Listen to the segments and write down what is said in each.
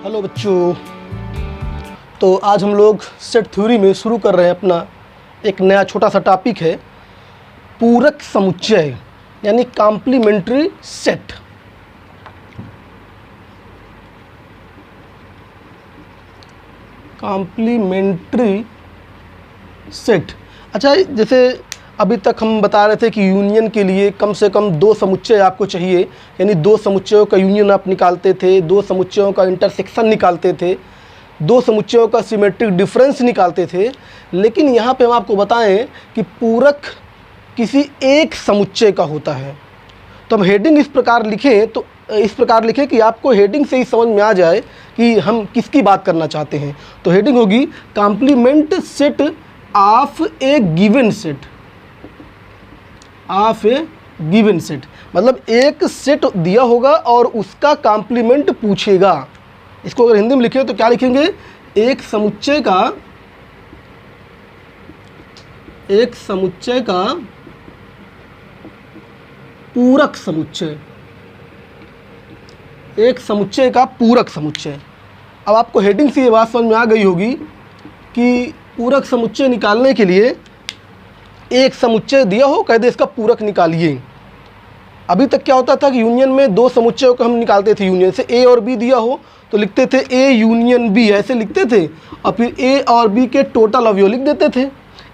Hello बच्चों। तो आज हम लोग सेट थ्योरी में शुरू कर रहे हैं अपना एक नया छोटा सा टॉपिक है पूरक समुच्चय यानी कॉम्प्लीमेंट्री सेट। Complementary set. अच्छा, जैसे अभी तक हम बता रहे थे कि यूनियन के लिए कम से कम दो समुच्चय आपको चाहिए, यानी दो समुच्चयों का यूनियन आप निकालते थे, दो समुच्चयों का इंटरसेक्शन निकालते थे, दो समुच्चयों का सिमेट्रिक डिफरेंस निकालते थे। लेकिन यहाँ पे हम आपको बताएं कि पूरक किसी एक समुच्चय का होता है। तो हम हेडिंग इस प्रकार लिखें कि आपको हेडिंग से ही समझ में आ जाए कि हम किसकी बात करना चाहते हैं। तो हेडिंग होगी complement set of a given set. Of a given set मतलब एक सेट दिया होगा और उसका कॉम्प्लीमेंट पूछेगा। इसको अगर हिंदी में लिखें तो क्या लिखेंगे? एक समुच्चय का पूरक समुच्चय। एक समुच्चय का पूरक समुच्चय। अब आपको हेडिंग से ये बात समझ में आ गई होगी कि पूरक समुच्चय निकालने के लिए एक समुच्चय दिया हो, कह दे इसका पूरक निकालिए। अभी तक क्या होता था कि यूनियन में दो समुच्चयों को हम निकालते थे। यूनियन से ए और बी दिया हो तो लिखते थे ए यूनियन बी, ऐसे लिखते थे, और फिर ए और बी के टोटल अवयव लिख देते थे।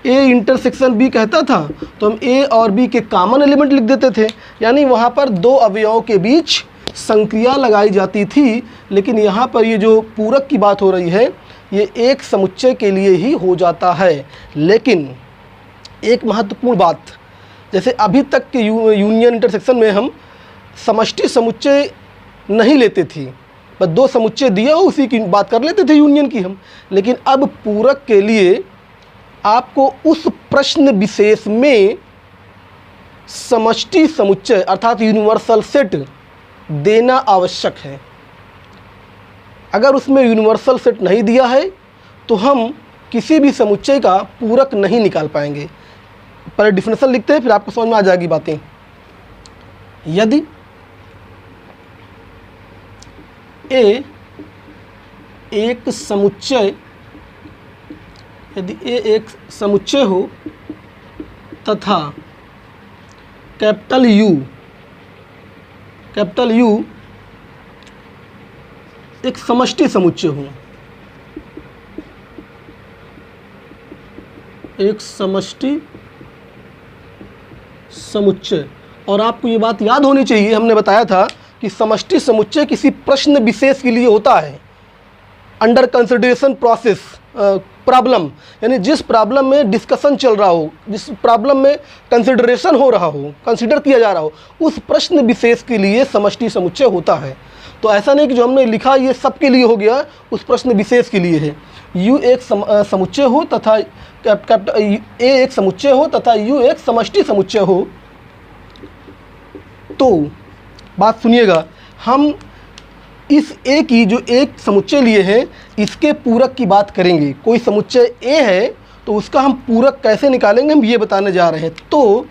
ए इंटरसेक्शन बी कहता था तो हम ए और बी के कॉमन एलिमेंट लिख देते थे, यानी वहाँ पर दो अवयवों के बीच संक्रिया लगाई जाती थी। लेकिन यहाँ पर ये जो पूरक की बात हो रही है ये एक समुच्चय के लिए ही हो जाता है। लेकिन एक महत्वपूर्ण बात, जैसे अभी तक के यूनियन इंटरसेक्शन में हम समष्टि समुच्चय नहीं लेते थे, बस दो समुच्चय दिया हो उसी की बात कर लेते थे यूनियन की हम। लेकिन अब पूरक के लिए आपको उस प्रश्न विशेष में समष्टि समुच्चय अर्थात यूनिवर्सल सेट देना आवश्यक है। अगर उसमें यूनिवर्सल सेट नहीं दिया है तो हम किसी भी समुच्चय का पूरक नहीं निकाल पाएंगे। पहले डिफिनेशन लिखते हैं, फिर आपको समझ में आ जाएगी बातें। यदि ए एक समुच्चय हो तथा कैपिटल यू एक समष्टि समुच्चय हो, एक समष्टि समुच्चय। और आपको ये बात याद होनी चाहिए, हमने बताया था कि समष्टि समुच्चय किसी प्रश्न विशेष के लिए होता है। अंडर कंसिडरेशन प्रोसेस प्रॉब्लम, यानी जिस प्रॉब्लम में डिस्कशन चल रहा हो, जिस प्रॉब्लम में कंसिडरेशन हो रहा हो, कंसिडर किया जा रहा हो, उस प्रश्न विशेष के लिए समष्टि समुच्चय होता है। तो ऐसा नहीं कि जो हमने लिखा ये सबके लिए हो गया, उस प्रश्न विशेष के लिए है। यू एक समुच्चय हो तथा ए एक समुच्चय हो तथा यू एक समष्टि समुच्चय हो। तो बात सुनिएगा, हम इस ए की जो एक समुच्चय लिए हैं इसके पूरक की बात करेंगे। कोई समुच्चय ए है तो उसका हम पूरक कैसे निकालेंगे हम ये बताने जा रहे हैं। तो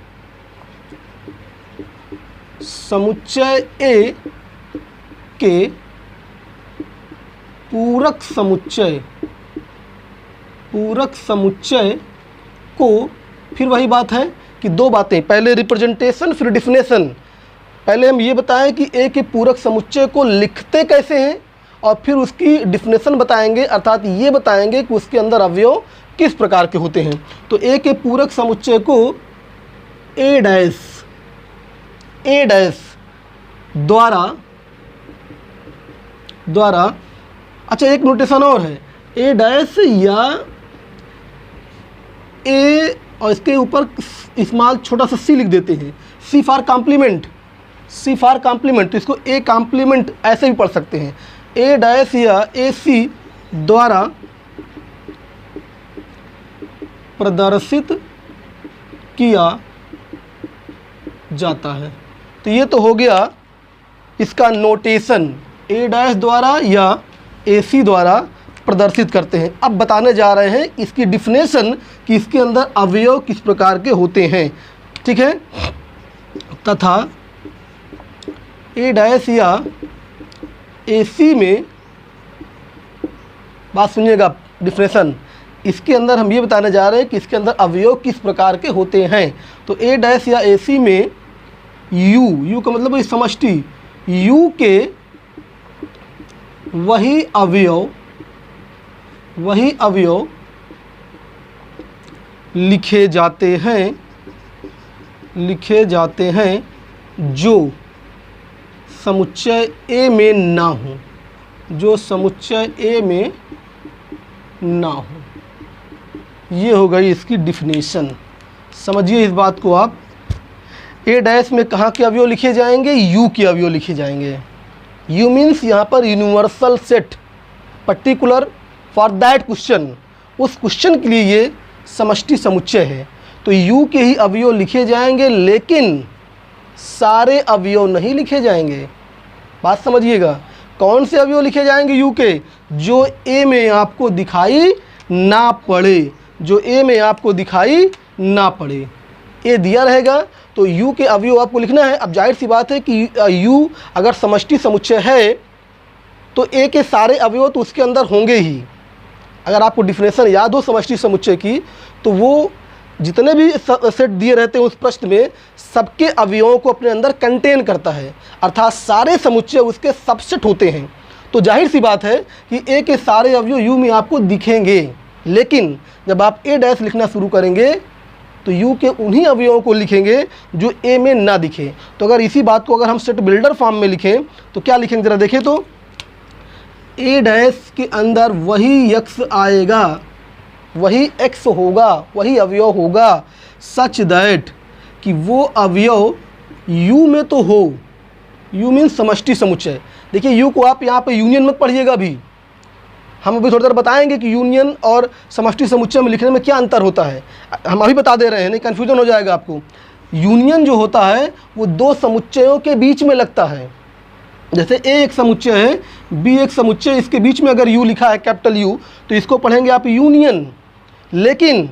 समुच्चय ए के पूरक समुच्चय को, फिर वही बात है कि दो बातें, पहले रिप्रेजेंटेशन फिर डिफिनेशन। पहले हम ये बताएं कि ए के पूरक समुच्चय को लिखते कैसे हैं और फिर उसकी डिफिनेशन बताएंगे, अर्थात ये बताएंगे कि उसके अंदर अवयव किस प्रकार के होते हैं। तो ए के पूरक समुच्चय को ए डैश द्वारा अच्छा एक नोटेशन और है, ए डैश या ए और इसके ऊपर स्मॉल छोटा सा सी लिख देते हैं, सी फॉर कॉम्प्लीमेंट। तो इसको ए कॉम्प्लीमेंट ऐसे भी पढ़ सकते हैं। ए डैश या ए सी द्वारा प्रदर्शित किया जाता है। तो ये तो हो गया इसका नोटेशन, ए डैश द्वारा या ए सी द्वारा प्रदर्शित करते हैं। अब बताने जा रहे हैं इसकी डिफिनेशन कि इसके अंदर अवयव किस प्रकार के होते हैं। ठीक है, तथा ए डैश या ए सी में बात सुनिएगा, डिफिनेशन इसके अंदर हम ये बताने जा रहे हैं कि इसके अंदर अवयव किस प्रकार के होते हैं। तो ए डैश या ए सी में यू का मतलब समष्टि, यू के वही अवयव लिखे जाते हैं जो समुच्चय ए में ना हो, ना हो। ये हो गई इसकी डिफिनेशन। समझिए इस बात को आप। ए डैश में कहाँ के अवयव लिखे जाएंगे? यू के अवयव लिखे जाएंगे। यू मीन्स यहाँ पर universal set, particular for that question, उस क्वेश्चन के लिए ये समष्टि समुच्चय है। तो यू के ही अवयव लिखे जाएंगे, लेकिन सारे अवयव नहीं लिखे जाएंगे। बात समझिएगा, कौन से अवयव लिखे जाएंगे यू के? जो ए में आपको दिखाई ना पड़े, ए दिया रहेगा तो यू के अवयव आपको लिखना है। अब जाहिर सी बात है कि यू अगर समष्टि समुच्चय है तो ए के सारे अवयव तो उसके अंदर होंगे ही। अगर आपको डिफिनेशन याद हो समष्टि समुच्चय की, तो वो जितने भी सेट दिए रहते हैं उस प्रश्न में, सबके अवयवों को अपने अंदर कंटेन करता है, अर्थात सारे समुच्चय उसके सबसेट होते हैं। तो जाहिर सी बात है कि ए के सारे अवयव यू में आपको दिखेंगे, लेकिन जब आप ए डैश लिखना शुरू करेंगे तो यू के उन्हीं अवयवों को लिखेंगे जो ए में ना दिखे। तो अगर इसी बात को अगर हम सेट बिल्डर फॉर्म में लिखें तो क्या लिखेंगे ज़रा देखें तो, ए डैश के अंदर वही यक्स आएगा, वही एक्स होगा, वही अवयव होगा, सच दैट कि वो अवयव यू में तो हो। यू मीन्स समष्टि समुच्चय। देखिए यू को आप यहाँ पे यूनियन मत पढ़िएगा अभी, हम अभी थोड़ी देर बताएंगे कि यूनियन और समष्टि समुच्चय में लिखने में क्या अंतर होता है। हम अभी बता दे रहे हैं, नहीं कन्फ्यूजन हो जाएगा आपको। यूनियन जो होता है वो दो समुच्चयों के बीच में लगता है। जैसे ए एक समुच्चय है, बी एक समुच्चय, इसके बीच में अगर यू लिखा है कैपिटल यू, तो इसको पढ़ेंगे आप यूनियन। लेकिन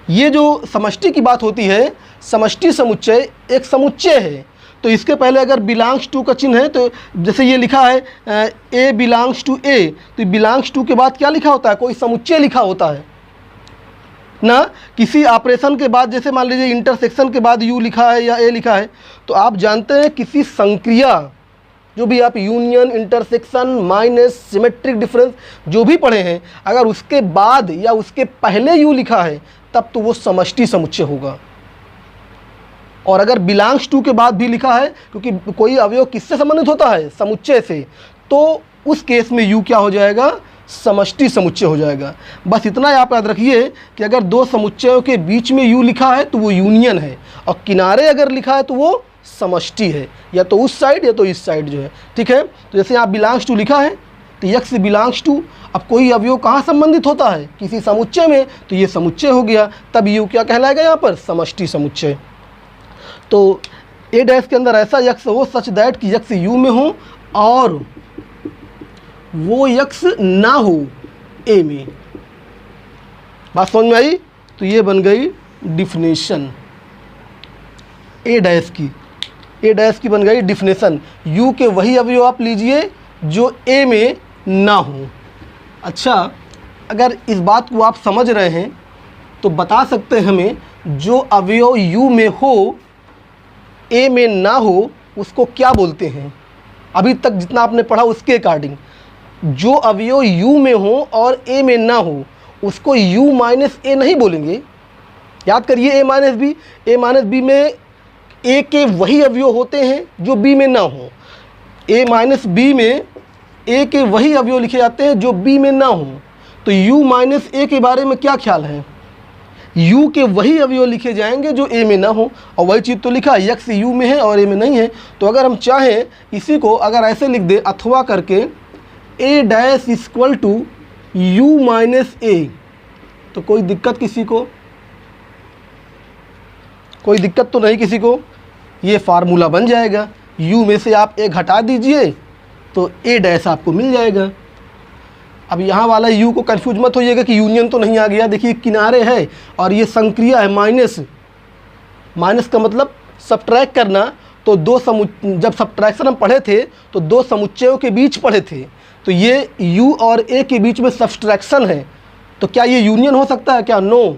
ये जो समष्टि की बात होती है, समष्टि समुच्चय एक समुच्चय है, तो इसके पहले अगर बिलोंग्स टू का चिन्ह है, तो जैसे ये लिखा है ए बिलोंग्स टू ए, तो बिलोंग्स टू के बाद क्या लिखा होता है? कोई समुच्चय लिखा होता है ना। किसी ऑपरेशन के बाद, जैसे मान लीजिए इंटरसेक्शन के बाद यू लिखा है या ए लिखा है, तो आप जानते हैं किसी संक्रिया, जो भी आप union, intersection, minus, symmetric difference जो भी पढ़े हैं, अगर उसके बाद या उसके पहले यू लिखा है तब तो वो समष्टि समुच्चय होगा। और अगर बिलोंग्स टू के बाद भी लिखा है, क्योंकि कोई अवयव किससे संबंधित होता है? समुच्चय से, तो उस केस में यू क्या हो जाएगा? समष्टि समुच्चय हो जाएगा। बस इतना आप याद रखिए कि अगर दो समुच्चयों के बीच में यू लिखा है तो वो यूनियन है, और किनारे अगर लिखा है तो वो समष्टि है, या तो उस साइड या तो इस साइड जो है। ठीक है, तो जैसे यहाँ बिलोंग्स टू लिखा है तो यक्स बिलोंग्स टू, अब कोई अवयव कहाँ संबंधित होता है? किसी समुच्चय में, तो ये समुच्चय हो गया, तब यू क्या कहलाएगा यहाँ पर? समष्टि समुच्चय। तो ए डैश के अंदर ऐसा यक्स हो सच दैट कि यक्स यू में हो और वो यक्स ना हो ए में। बात समझ में आई? तो ये बन गई डिफिनेशन ए डैश की। ए डैश की बन गई डिफिनेशन। यू के वही अवयव आप लीजिए जो ए में ना हो। अच्छा, अगर इस बात को आप समझ रहे हैं तो बता सकते हैं हमें, जो अवयव यू में हो ए में ना हो उसको क्या बोलते हैं? अभी तक जितना आपने पढ़ा उसके अकॉर्डिंग, जो अवयव यू में हो और ए में ना हो उसको यू माइनस ए नहीं बोलेंगे। याद करिए, ए माइनस बी में ए के वही अवयव होते हैं जो बी में ना हो। ए माइनस बी में ए के वही अवयव लिखे जाते हैं जो बी में ना हो। तो यू माइनस ए के बारे में क्या ख्याल है? यू के वही अवयव लिखे जाएंगे जो ए में ना हो, और वही चीज़ तो लिखा है यक्स यू में है और ए में नहीं है। तो अगर हम चाहें इसी को अगर ऐसे लिख दें अथवा करके A dash equal to U minus A, तो कोई दिक्कत किसी को? कोई दिक्कत तो नहीं किसी को। ये फार्मूला बन जाएगा, यू में से आप ए घटा दीजिए तो ए डैश आपको मिल जाएगा। अब यहाँ वाला यू को कंफ्यूज मत होइएगा कि यूनियन तो नहीं आ गया। देखिए किनारे है और ये संक्रिया है माइनस। माइनस का मतलब सब्ट्रैक्ट करना। तो जब सब्ट्रैक्शन हम पढ़े थे तो दो समुच्चयों के बीच पढ़े थे, तो ये u और a के बीच में सब्सट्रैक्शन है, तो क्या ये यूनियन हो सकता है क्या? नो।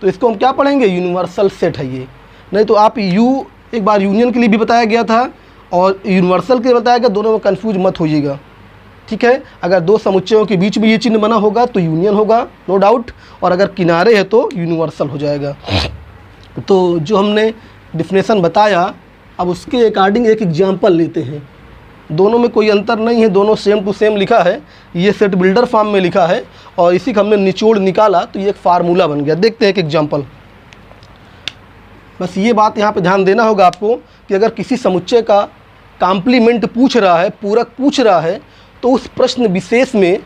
तो इसको हम क्या पढ़ेंगे? यूनिवर्सल सेट है ये। नहीं तो आप u एक बार यूनियन के लिए भी बताया गया था और यूनिवर्सल के लिए बताया गया, दोनों में कंफ्यूज मत होइएगा, ठीक है। अगर दो समुच्चयों के बीच में ये चिन्ह बना होगा तो यूनियन होगा, नो डाउट, और अगर किनारे है तो यूनिवर्सल हो जाएगा। तो जो हमने डिफिनेशन बताया, अब उसके अकॉर्डिंग एक एग्जाम्पल लेते हैं। दोनों में कोई अंतर नहीं है, दोनों सेम टू सेम लिखा है, ये सेट बिल्डर फॉर्म में लिखा है और इसी का हमने निचोड़ निकाला तो ये एक फार्मूला बन गया। देखते हैं एक एग्जाम्पल। बस ये बात यहाँ पे ध्यान देना होगा आपको कि अगर किसी समुच्चय का कॉम्प्लीमेंट पूछ रहा है, पूरक पूछ रहा है, तो उस प्रश्न विशेष में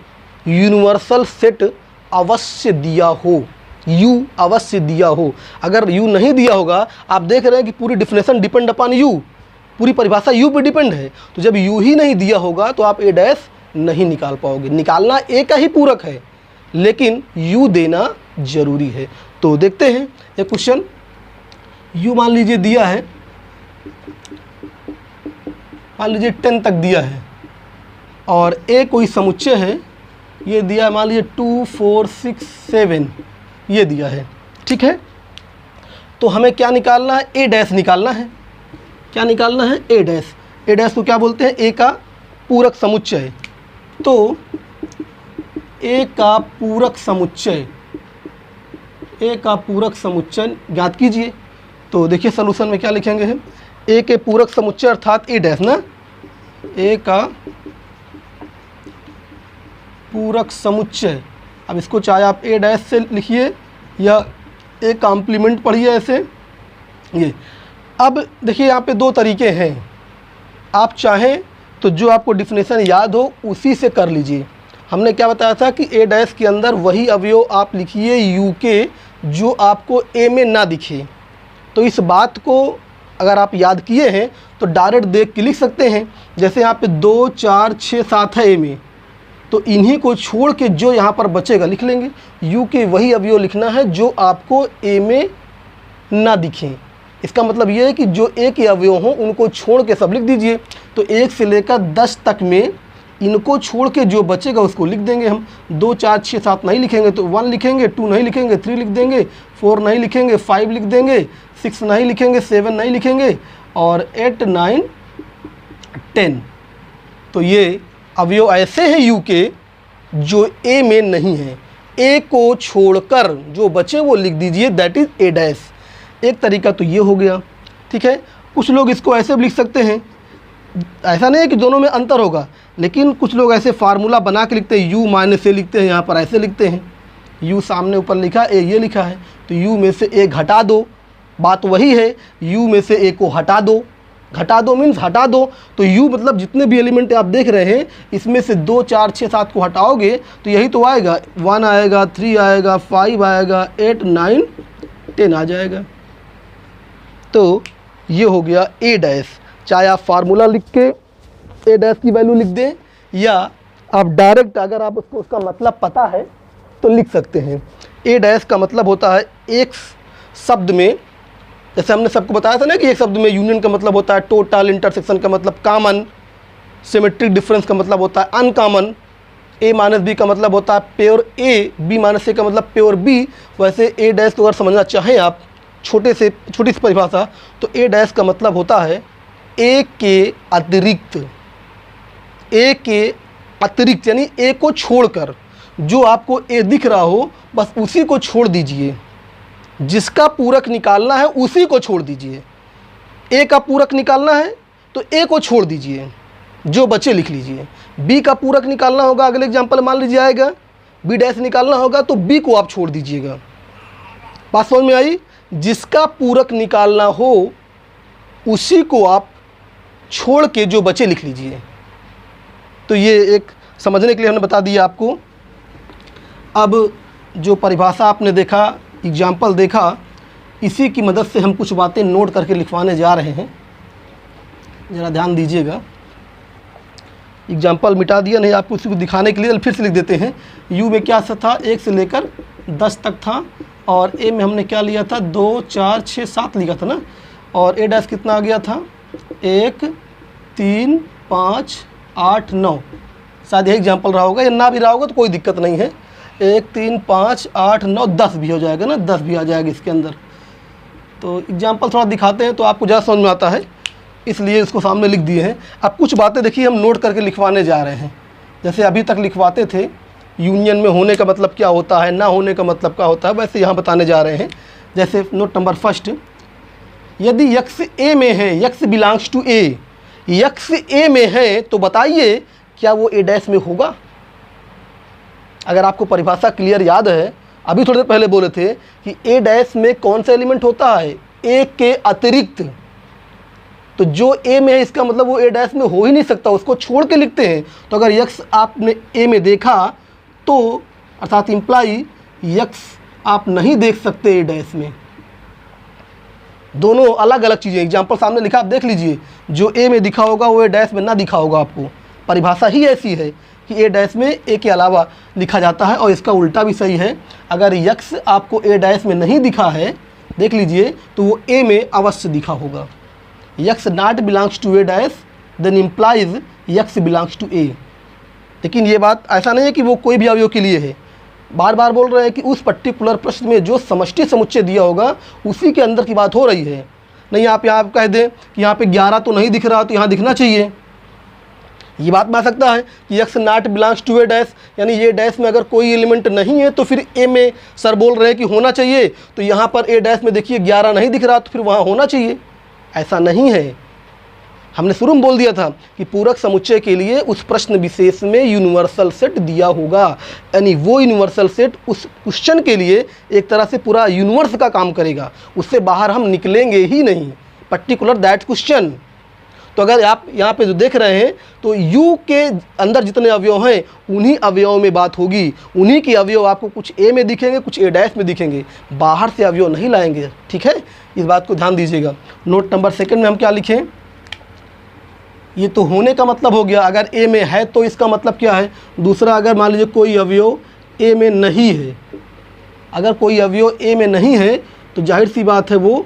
यूनिवर्सल सेट अवश्य दिया हो, यू अवश्य दिया हो। अगर यू नहीं दिया होगा, आप देख रहे हैं कि पूरी डिफिनेशन डिपेंड अपॉन यू, पूरी परिभाषा यू पे डिपेंड है, तो जब यू ही नहीं दिया होगा तो आप ए डैश नहीं निकाल पाओगे। निकालना ए का ही पूरक है, लेकिन यू देना जरूरी है। तो देखते हैं एक क्वेश्चन। यू मान लीजिए दिया है, मान लीजिए 10 तक दिया है, और ए कोई समुच्चय है, ये दिया है मान लीजिए 2 4 6 7 ये दिया है, ठीक है। तो हमें क्या निकालना है? ए डैश निकालना है। क्या निकालना है? ए डैश। ए डैश को क्या बोलते हैं? ए का पूरक समुच्चय। तो ए का पूरक समुच्चय, ए का पूरक समुच्चय ज्ञात कीजिए। तो देखिए सॉल्यूशन में क्या लिखेंगे हम? ए के पूरक समुच्चय अर्थात ए डैश ना, ए का पूरक समुच्चय। अब इसको चाहे आप ए डैश से लिखिए या ए कॉम्प्लीमेंट पढ़िए ऐसे। ये अब देखिए यहाँ पे दो तरीके हैं, आप चाहें तो जो आपको डिफिनेशन याद हो उसी से कर लीजिए। हमने क्या बताया था कि ए डैश के अंदर वही अवयव आप लिखिए यू के जो आपको ए में ना दिखे। तो इस बात को अगर आप याद किए हैं तो डायरेक्ट देख के लिख सकते हैं। जैसे यहाँ पे 2 4 6 7 है ए में, तो इन्हीं को छोड़ के जो यहाँ पर बचेगा लिख लेंगे। यू के वही अवयव लिखना है जो आपको ए में ना दिखें। इसका मतलब ये है कि जो ए के अवयव हों उनको छोड़ के सब लिख दीजिए। तो 1 से लेकर 10 तक में इनको छोड़ के जो बचेगा उसको लिख देंगे हम। 2 4 6 7 नहीं लिखेंगे तो 1 लिखेंगे, 2 नहीं लिखेंगे 3 लिख देंगे, 4 नहीं लिखेंगे 5 लिख देंगे, 6 नहीं लिखेंगे 7 नहीं लिखेंगे, और 8 9 10। तो ये अवयव ऐसे हैं यू के जो ए में नहीं है। ए को छोड़कर जो बचे वो लिख दीजिए, दैट इज ए डैश। एक तरीका तो ये हो गया, ठीक है। कुछ लोग इसको ऐसे भी लिख सकते हैं, ऐसा नहीं है कि दोनों में अंतर होगा, लेकिन कुछ लोग ऐसे फार्मूला बना के लिखते हैं, यू माइनस ए लिखते हैं, यहाँ पर ऐसे लिखते हैं, यू सामने ऊपर लिखा ए ये लिखा है, तो यू में से ए घटा दो। बात वही है, यू में से ए को हटा दो। घटा दो मीन्स हटा दो। तो यू मतलब जितने भी एलिमेंट आप देख रहे हैं इसमें से 2 4 6 7 को हटाओगे तो यही तो आएगा, 1 आएगा, 3 आएगा, 5 आएगा, 8 9 10 आ जाएगा। तो ये हो गया ए डैश। चाहे आप फार्मूला लिख के ए डैश की वैल्यू लिख दें या आप डायरेक्ट अगर आप उसको उसका मतलब पता है तो लिख सकते हैं। ए डैश का मतलब होता है एक शब्द में, जैसे हमने सबको बताया था ना कि एक शब्द में यूनियन का मतलब होता है टोटल, इंटरसेक्शन का मतलब कॉमन, सिमेट्रिक डिफरेंस का मतलब होता है अनकॉमन, ए माइनस बी का मतलब होता है प्योर ए, बी माइनस ए का मतलब प्योर बी। वैसे ए डैश को अगर समझना चाहें आप छोटी सी परिभाषा, तो ए डैश का मतलब होता है ए के अतिरिक्त, ए के अतिरिक्त यानी ए को छोड़कर जो आपको ए दिख रहा हो बस उसी को छोड़ दीजिए। जिसका पूरक निकालना है उसी को छोड़ दीजिए। ए का पूरक निकालना है तो ए को छोड़ दीजिए, जो बचे लिख लीजिए। बी का पूरक निकालना होगा, अगले एग्जांपल मान लीजिए आएगा, बी डैश निकालना होगा तो बी को आप छोड़ दीजिएगा। बात समझ में आई? जिसका पूरक निकालना हो उसी को आप छोड़ के जो बचे लिख लीजिए। तो ये एक समझने के लिए हमने बता दिया आपको। अब जो परिभाषा आपने देखा, एग्जाम्पल देखा, इसी की मदद से हम कुछ बातें नोट करके लिखवाने जा रहे हैं, ज़रा ध्यान दीजिएगा। एग्जाम्पल मिटा दिया, नहीं आपको उसी को दिखाने के लिए फिर से लिख देते हैं। यू में क्या सा था? 1 से लेकर 10 तक था, और ए में हमने क्या लिया था? 2 4 6 7 लिखा था ना, और ए डैश कितना आ गया था? 1 3 5 8 9। शायद यही एग्जाम्पल रहा होगा, या ना भी रहा होगा तो कोई दिक्कत नहीं है। 1 3 5 8 9 10 भी हो जाएगा ना, 10 भी आ जाएगा इसके अंदर। तो एग्जाम्पल थोड़ा दिखाते हैं तो आपको ज़्यादा समझ में आता है, इसलिए इसको सामने लिख दिए हैं। अब कुछ बातें देखिए हम नोट करके लिखवाने जा रहे हैं। जैसे अभी तक लिखवाते थे यूनियन में होने का मतलब क्या होता है, ना होने का मतलब क्या होता है, वैसे यहाँ बताने जा रहे हैं। जैसे नोट नंबर फर्स्ट, यदि यक्स ए में है, x belongs to A, x A में है तो बताइए क्या वो ए डैश में होगा। अगर आपको परिभाषा क्लियर याद है, अभी थोड़ी देर पहले बोले थे कि ए डैश में कौन सा एलिमेंट होता है, ए के अतिरिक्त। तो जो ए में है इसका मतलब वो ए डैश में हो ही नहीं सकता, उसको छोड़ के लिखते हैं। तो अगर यक्स आपने ए में देखा तो अर्थात इम्प्लाई यक्स आप नहीं देख सकते ए डैश में। दोनों अलग अलग चीज़ें, एग्जाम्पल सामने लिखा आप देख लीजिए, जो ए में दिखा होगा वो ए डैश में ना दिखा होगा आपको। परिभाषा ही ऐसी है कि ए डैश में ए के अलावा लिखा जाता है, और इसका उल्टा भी सही है। अगर यक्स आपको ए डैश में नहीं दिखा है, देख लीजिए, तो वो ए में अवश्य दिखा होगा। X not belongs to A dash then implies x belongs to A. लेकिन ये बात ऐसा नहीं है कि वो कोई भी अवयव के लिए है। बार बार बोल रहे हैं कि उस पर्टिकुलर प्रश्न में जो समष्टि समुच्चय दिया होगा उसी के अंदर की बात हो रही है। नहीं आप यहाँ कह दें कि यहाँ पे 11 तो नहीं दिख रहा तो यहाँ दिखना चाहिए, ये बात में आ सकता है कि x not belongs to A dash, यानी ये डैश में अगर कोई एलिमेंट नहीं है तो फिर ए में सर बोल रहे हैं कि होना चाहिए, तो यहाँ पर ए डैश में देखिए 11 नहीं दिख रहा तो फिर वहाँ होना चाहिए। ऐसा नहीं है। हमने शुरू में बोल दिया था कि पूरक समुच्चय के लिए उस प्रश्न विशेष में यूनिवर्सल सेट दिया होगा, यानी वो यूनिवर्सल सेट उस क्वेश्चन के लिए एक तरह से पूरा यूनिवर्स का काम करेगा, उससे बाहर हम निकलेंगे ही नहीं, पर्टिकुलर दैट क्वेश्चन। तो अगर आप यहाँ पे जो देख रहे हैं तो यू के अंदर जितने अवयव हैं उन्हीं अवयवों में बात होगी, उन्हीं के अवयव आपको कुछ ए में दिखेंगे, कुछ ए डैश में दिखेंगे, बाहर से अवयव नहीं लाएंगे। ठीक है, इस बात को ध्यान दीजिएगा। नोट नंबर सेकंड में हम क्या लिखें, ये तो होने का मतलब हो गया, अगर ए में है तो इसका मतलब क्या है। दूसरा, अगर मान लीजिए कोई अवयव ए में नहीं है, अगर कोई अवयव ए में नहीं है तो जाहिर सी बात है वो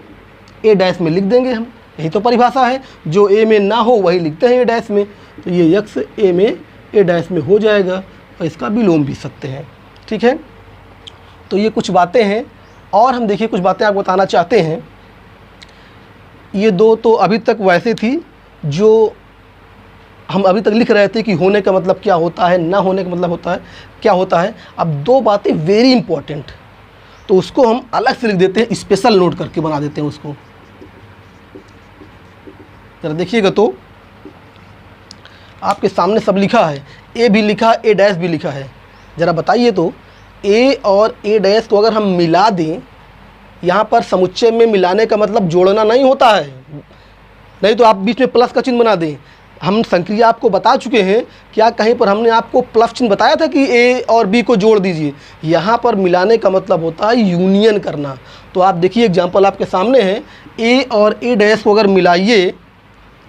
ए डैश में लिख देंगे हम, यही तो परिभाषा है। जो ए में ना हो वही लिखते हैं ए डैश में, तो ये यक्स ए में ए डैश में हो जाएगा और इसका विलोम भी सकते हैं। ठीक है, तो ये कुछ बातें हैं, और हम देखिए कुछ बातें आपको बताना चाहते हैं। ये दो तो अभी तक वैसे थी जो हम अभी तक लिख रहे थे कि होने का मतलब क्या होता है, ना होने का मतलब होता है क्या होता है। अब दो बातें वेरी इंपॉर्टेंट, तो उसको हम अलग से लिख देते हैं, स्पेशल नोट करके बना देते हैं उसको। जरा देखिएगा तो आपके सामने सब लिखा है, ए भी लिखा, ए डैश भी लिखा है। ज़रा बताइए तो ए और ए डैश को अगर हम मिला दें, यहाँ पर समुच्चय में मिलाने का मतलब जोड़ना नहीं होता है, नहीं तो आप बीच में प्लस का चिन्ह बना दें। हम संक्रिया आपको बता चुके हैं, क्या कहीं पर हमने आपको प्लस चिन्ह बताया था कि ए और बी को जोड़ दीजिए। यहाँ पर मिलाने का मतलब होता है यूनियन करना। तो आप देखिए एग्जाम्पल आपके सामने है, ए और ए डैश को अगर मिलाइए,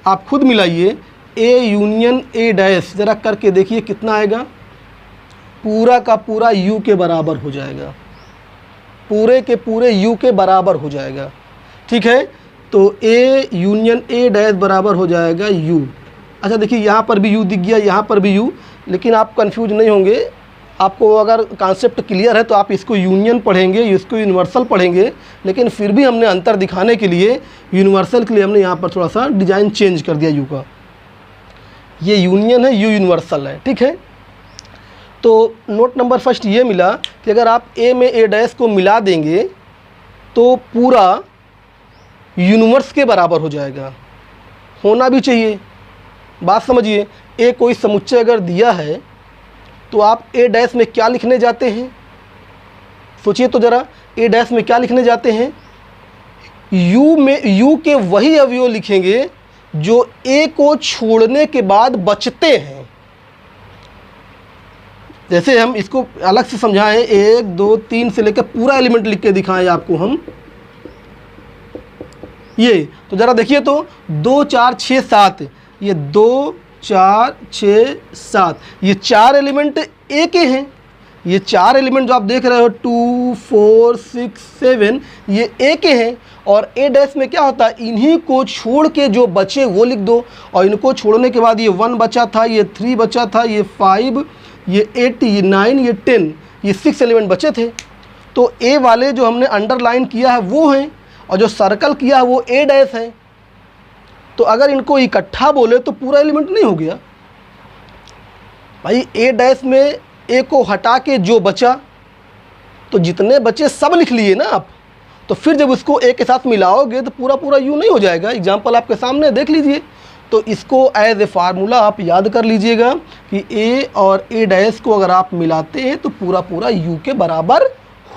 आप खुद मिलाइए, ए यूनियन ए डैश, ज़रा करके देखिए कितना आएगा, पूरा का पूरा यू के बराबर हो जाएगा, पूरे के पूरे यू के बराबर हो जाएगा। ठीक है, तो ए यूनियन ए डैश बराबर हो जाएगा यू। अच्छा देखिए यहाँ पर भी यू दिख गया, यहाँ पर भी यू, लेकिन आप कंफ्यूज नहीं होंगे। आपको अगर कॉन्सेप्ट क्लियर है तो आप इसको यूनियन पढ़ेंगे, इसको यूनिवर्सल पढ़ेंगे, लेकिन फिर भी हमने अंतर दिखाने के लिए यूनिवर्सल के लिए हमने यहाँ पर थोड़ा सा डिज़ाइन चेंज कर दिया यू का। ये यूनियन है, यू यूनिवर्सल है। ठीक है, तो नोट नंबर फर्स्ट ये मिला कि अगर आप ए में ए डैश को मिला देंगे तो पूरा यूनिवर्स के बराबर हो जाएगा, होना भी चाहिए। बात समझिए, ए कोई समुच्चय अगर दिया है तो आप ए डैश में क्या लिखने जाते हैं, सोचिए तो ज़रा, ए डैश में क्या लिखने जाते हैं, यू में यू के वही अवयव लिखेंगे जो ए को छोड़ने के बाद बचते हैं। जैसे हम इसको अलग से समझाएं, 1 2 3 से लेकर पूरा एलिमेंट लिख के दिखाएं आपको हम, ये तो ज़रा देखिए तो 2 4 6 7, ये 2 4 6 7, ये 4 एलिमेंट ए के हैं। ये 4 एलिमेंट जो आप देख रहे हो 2 4 6 7 ये ए के हैं, और ए डैश में क्या होता है, इन्हीं को छोड़ के जो बचे वो लिख दो, और इनको छोड़ने के बाद ये 1 बचा था, ये 3 बचा था, ये 5, ये 8, ये 9, ये 10, ये 6 एलिमेंट बचे थे। तो ए वाले जो हमने अंडरलाइन किया है वो हैं, और जो सर्कल किया है वो ए डैश है। तो अगर इनको इकट्ठा बोले तो पूरा एलिमेंट नहीं हो गया भाई। ए डैश में ए को हटा के जो बचा, तो जितने बचे सब लिख लिए ना आप, तो फिर जब उसको ए के साथ मिलाओगे तो पूरा पूरा यू नहीं हो जाएगा। एग्जाम्पल आपके सामने देख लीजिए। तो इसको एज ए फार्मूला आप याद कर लीजिएगा कि ए और ए डैश को अगर आप मिलाते हैं तो पूरा पूरा यू के बराबर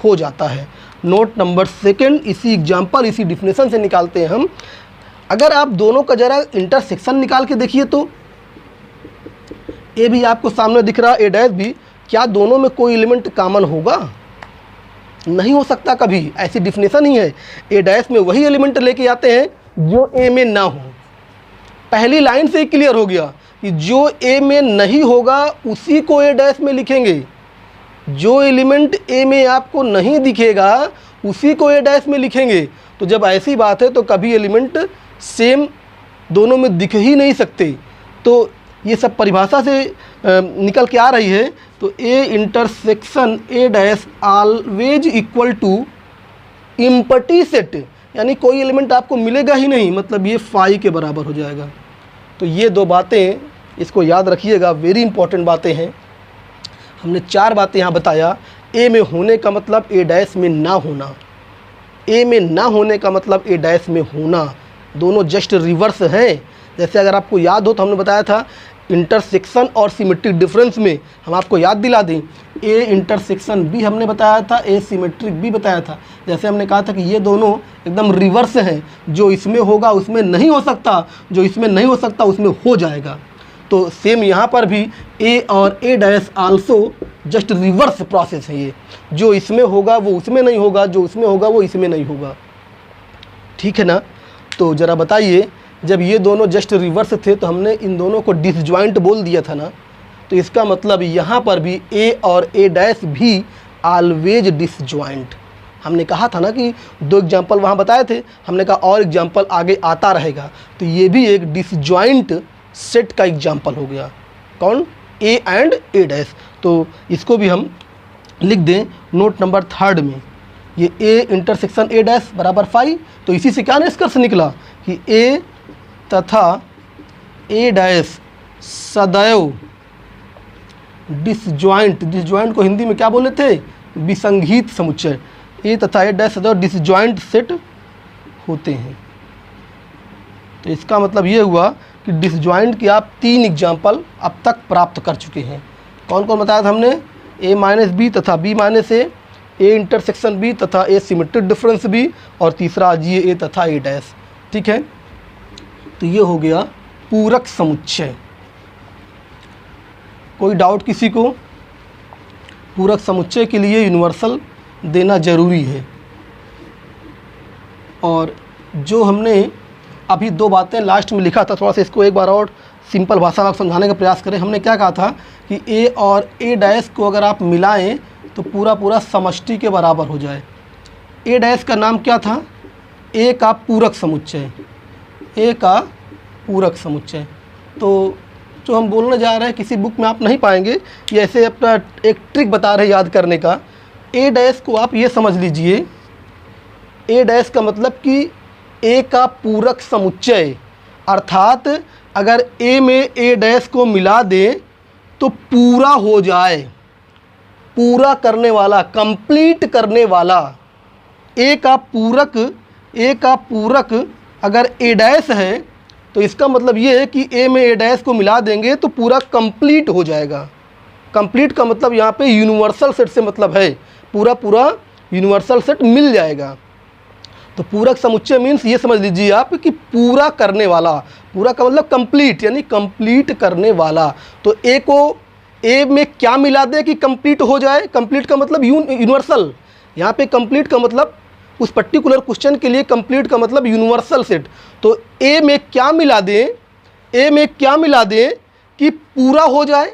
हो जाता है। नोट नंबर 2 इसी एग्जाम्पल इसी डिफिनेशन से निकालते हैं हम। अगर आप दोनों का ज़रा इंटरसेक्शन निकाल के देखिए तो ए भी आपको सामने दिख रहा है, ए डैश भी, क्या दोनों में कोई एलिमेंट कॉमन होगा? नहीं हो सकता कभी, ऐसी डिफिनेशन ही है। ए डैश में वही एलिमेंट लेके आते हैं जो ए में ना हो। पहली लाइन से ही क्लियर हो गया कि जो ए में नहीं होगा उसी को ए डैश में लिखेंगे, जो एलिमेंट ए में आपको नहीं दिखेगा उसी को ए डैश में लिखेंगे। तो जब ऐसी बात है तो कभी एलिमेंट सेम दोनों में दिख ही नहीं सकते। तो ये सब परिभाषा से निकल के आ रही है। तो A intersection A dash always equal to empty set, यानी कोई एलिमेंट आपको मिलेगा ही नहीं, मतलब ये 5 के बराबर हो जाएगा। तो ये 2 बातें इसको याद रखिएगा, वेरी इंपॉर्टेंट बातें हैं। हमने 4 बातें यहाँ बताया। ए में होने का मतलब ए डैश में ना होना, ए में ना होने का मतलब ए डैश में होना, दोनों जस्ट रिवर्स हैं। जैसे अगर आपको याद हो तो हमने बताया था इंटरसेक्शन और सिमेट्रिक डिफरेंस में, हम आपको याद दिला दें, ए इंटरसेक्शन भी हमने बताया था, ए सिमेट्रिक भी बताया था। जैसे हमने कहा था कि ये दोनों एकदम रिवर्स हैं, जो इसमें होगा उसमें नहीं हो सकता, जो इसमें नहीं हो सकता उसमें हो जाएगा। तो सेम यहाँ पर भी ए और A dash also just reverse process है। ये जो इसमें होगा वो उसमें नहीं होगा, जो उसमें होगा वो इसमें नहीं होगा, ठीक है ना। तो ज़रा बताइए, जब ये दोनों जस्ट रिवर्स थे तो हमने इन दोनों को डिसजॉइंट बोल दिया था ना, तो इसका मतलब यहाँ पर भी ए और ए डैश भी ऑलवेज डिसजॉइंट। हमने कहा था ना कि 2 एग्जाम्पल वहाँ बताए थे, हमने कहा और एग्जाम्पल आगे आता रहेगा। तो ये भी एक डिसजॉइंट सेट का एग्जाम्पल हो गया। कौन? A and A dash. तो इसको भी हम लिख दें नोट नंबर 3 में, ये ए इंटरसेक्शन ए डैश बराबर 5। तो इसी से क्या निष्कर्ष निकला कि ए तथा ए डैश सदैव डिसजॉइंट, डिसजॉइंट को हिंदी में क्या बोले थे? विसंगीत समुच्चय। ए तथा ए डैश सदैव डिसजॉइंट सेट होते हैं। तो इसका मतलब ये हुआ कि डिसजॉइंट के आप 3 एग्जाम्पल अब तक प्राप्त कर चुके हैं। कौन कौन बताया था हमने? ए माइनस बी तथा B minus A intersection B तथा ए सिमेट्रिक डिफरेंस बी, और तीसरा जी ए तथा ए डैश, ठीक है। तो ये हो गया पूरक समुच्चय। कोई डाउट किसी को? पूरक समुच्चय के लिए यूनिवर्सल देना ज़रूरी है। और जो हमने अभी 2 बातें लास्ट में लिखा था, थोड़ा सा इसको एक बार और सिंपल भाषा में समझाने का प्रयास करें। हमने क्या कहा था कि ए और ए डैश को अगर आप मिलाएं तो पूरा पूरा समष्टि के बराबर हो जाए। ए डैश का नाम क्या था? ए का पूरक समुच्चय, ए का पूरक समुच्चय। तो जो हम बोलने जा रहे हैं किसी बुक में आप नहीं पाएंगे, ये ऐसे अपना एक ट्रिक बता रहे याद करने का। ए डैश को आप ये समझ लीजिए, ए डैश का मतलब कि ए का पूरक समुच्चय, अर्थात अगर ए में ए डैश को मिला दें तो पूरा हो जाए, पूरा करने वाला, कंप्लीट करने वाला। ए का पूरक अगर ए डैश है तो इसका मतलब ये है कि ए में ए डैश को मिला देंगे तो पूरा कंप्लीट हो जाएगा। कंप्लीट का मतलब यहाँ पे यूनिवर्सल सेट से मतलब है, पूरा पूरा यूनिवर्सल सेट मिल जाएगा। तो पूरक समुच्चय मीन्स ये समझ लीजिए आप कि पूरा करने वाला, पूरा का मतलब कंप्लीट, यानी कंप्लीट करने वाला। तो ए को ए में क्या मिला दे कि कंप्लीट हो जाए? कंप्लीट का मतलब यूनिवर्सल, यहाँ पे कंप्लीट का मतलब उस पर्टिकुलर क्वेश्चन के लिए कंप्लीट का मतलब यूनिवर्सल सेट। तो ए में क्या मिला दें, ए में क्या मिला दें कि पूरा हो जाए?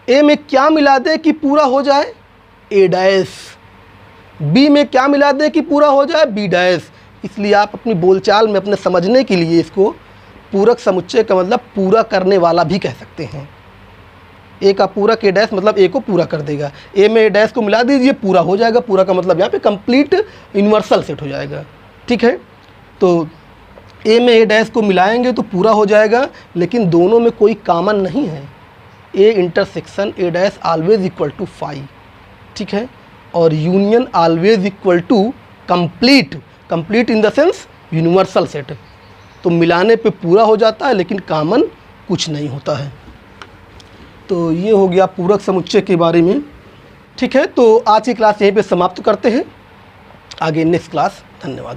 ए में क्या मिला दे कि पूरा हो जाए, ए डैश। बी में क्या मिला दे कि पूरा हो जाए, बी डैश। इसलिए आप अपनी बोलचाल में अपने समझने के लिए इसको पूरक समुच्चय का मतलब पूरा करने वाला भी कह सकते हैं। ए का पूरक ए डैश मतलब ए को पूरा कर देगा। ए में ए डैश को मिला दीजिए, पूरा हो जाएगा। पूरा का मतलब यहाँ पे कंप्लीट यूनिवर्सल सेट हो जाएगा। ठीक है, तो ए में ए डैश को मिलाएंगे तो पूरा हो जाएगा, लेकिन दोनों में कोई कॉमन नहीं है। A intersection A dash always equal to 5। ठीक है, और union always equal to complete. Complete in the sense universal set. तो मिलाने पे पूरा हो जाता है, लेकिन कॉमन कुछ नहीं होता है। तो ये हो गया पूरक समुच्चय के बारे में। ठीक है, तो आज की क्लास यहीं पे समाप्त करते हैं। आगे नेक्स्ट क्लास। धन्यवाद।